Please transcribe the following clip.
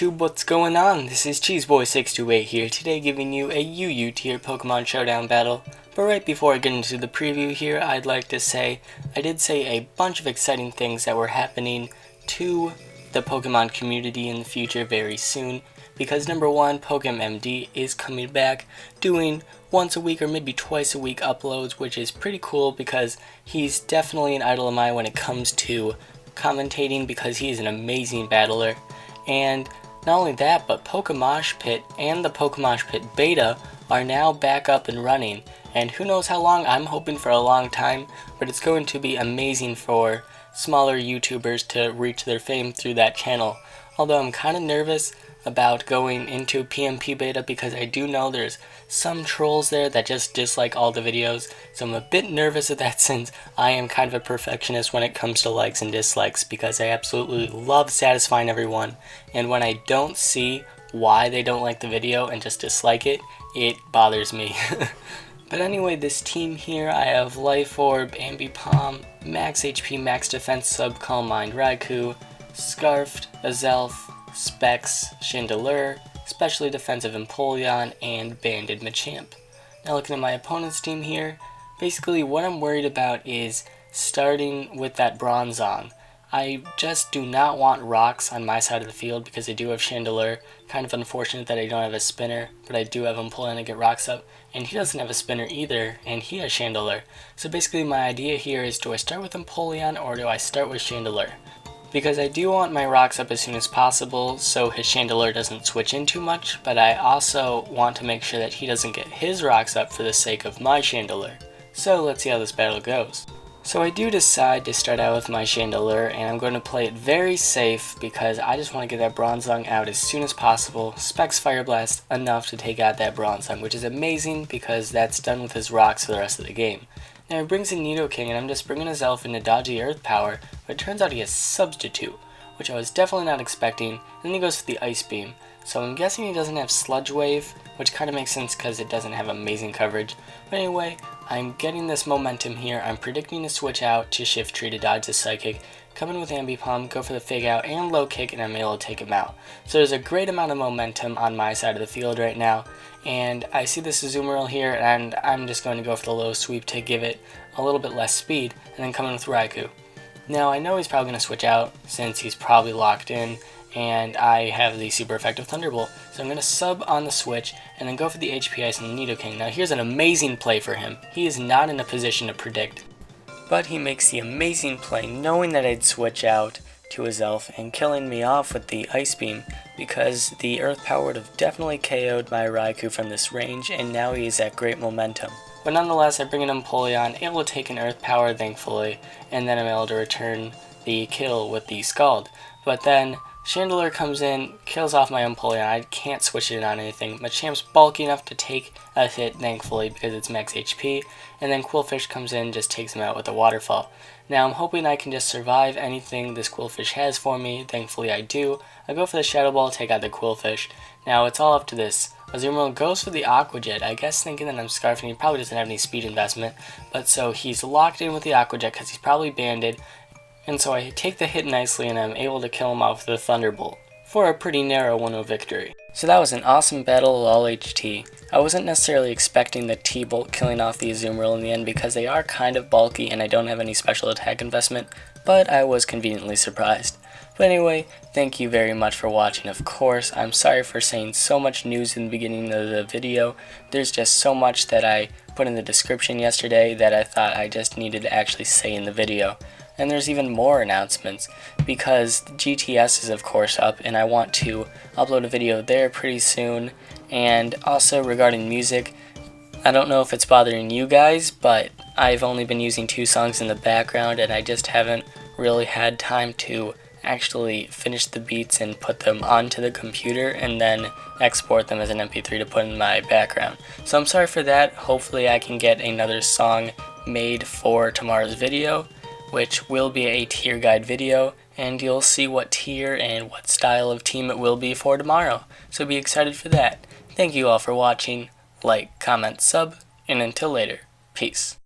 YouTube, what's going on? This is Cheeseboy628 here, today giving you a UU tier Pokemon Showdown battle. But right before I get into the preview here, I'd like to say, I did say a bunch of exciting things that were happening to the Pokemon community in the future very soon. Because number one, PokeMD is coming back, doing once a week or maybe twice a week uploads, which is pretty cool because he's definitely an idol of mine when it comes to commentating because he is an amazing battler. And not only that, but Pokemosh Pit and the Pokemosh Pit Beta are now back up and running. And who knows how long, I'm hoping for a long time, but it's going to be amazing for smaller YouTubers to reach their fame through that channel. Although I'm kind of nervous about going into PMP Beta because I do know there's some trolls there that just dislike all the videos, so I'm a bit nervous at that since I am kind of a perfectionist when it comes to likes and dislikes because I absolutely love satisfying everyone, and when I don't see why they don't like the video and just dislike it, it bothers me. But anyway, this team here, I have Life Orb, Ambipom, Max HP, Max Defense, Sub Calm Mind, Raikou, Scarfed, Azelf, Specs, Chandelure, Specially Defensive Empoleon, and Banded Machamp. Now looking at my opponent's team here, basically what I'm worried about is starting with that Bronzong. I just do not want rocks on my side of the field because I do have Chandelure. Kind of unfortunate that I don't have a spinner, but I do have Empoleon to get rocks up, and he doesn't have a spinner either, and he has Chandelure. So basically my idea here is, do I start with Empoleon or do I start with Chandelure? Because I do want my rocks up as soon as possible so his Chandelure doesn't switch in too much, but I also want to make sure that he doesn't get his rocks up for the sake of my Chandelure. So let's see how this battle goes. So I do decide to start out with my Chandelure, and I'm going to play it very safe because I just want to get that Bronzong out as soon as possible. Specs Fire Blast enough to take out that Bronzong, which is amazing because that's done with his rocks for the rest of the game. Now he brings in Nidoking, and I'm just bringing his elf into dodgy Earth Power, but it turns out he has Substitute, which I was definitely not expecting, and then he goes for the Ice Beam. So I'm guessing he doesn't have Sludge Wave, which kind of makes sense because it doesn't have amazing coverage. But anyway, I'm getting this momentum here. I'm predicting to switch out to Shift Tree to dodge the Psychic, come in with Ambipom, go for the Fake Out and Low Kick, and I'm able to take him out. So there's a great amount of momentum on my side of the field right now. And I see this Azumarill here, and I'm just going to go for the low sweep to give it a little bit less speed, and then come in with Raikou. Now I know he's probably going to switch out since he's probably locked in, and I have the super effective Thunderbolt. So I'm going to sub on the switch, and then go for the HP Ice and the Nidoking. Now here's an amazing play for him. He is not in a position to predict, but he makes the amazing play knowing that I'd switch out to his elf and killing me off with the Ice Beam because the Earth Power would have definitely KO'd my Raikou from this range, and now he is at great momentum. But nonetheless, I bring in Empoleon, able to take an Earth Power thankfully, and then I'm able to return the kill with the Scald. But then Chandelure comes in, kills off my Empoleon. I can't switch it on anything. Machamp's bulky enough to take a hit, thankfully, because it's max HP. And then Qwilfish comes in, just takes him out with a Waterfall. Now I'm hoping I can just survive anything this Qwilfish has for me. Thankfully I do. I go for the Shadow Ball, take out the Qwilfish. Now it's all up to this. Azumarill goes for the Aqua Jet, I guess thinking that I'm Scarfing. He probably doesn't have any speed investment. But so he's locked in with the Aqua Jet because he's probably banded. And so I take the hit nicely and I'm able to kill him off with the Thunderbolt for a pretty narrow 1-0 victory. So that was an awesome battle, lawlHT. I wasn't necessarily expecting the T-Bolt killing off the Azumarill in the end because they are kind of bulky and I don't have any special attack investment, but I was conveniently surprised. But anyway, thank you very much for watching. Of course, I'm sorry for saying so much news in the beginning of the video. There's just so much that I put in the description yesterday that I thought I just needed to actually say in the video. And there's even more announcements because the GTS is of course up and I want to upload a video there pretty soon. And also regarding music, I don't know if it's bothering you guys, but I've only been using 2 songs in the background and I just haven't really had time to actually finish the beats and put them onto the computer and then export them as an MP3 to put in my background. So I'm sorry for that. Hopefully I can get another song made for tomorrow's video, which will be a tier guide video, and you'll see what tier and what style of team it will be for tomorrow. So be excited for that. Thank you all for watching. Like, comment, sub, and until later, peace.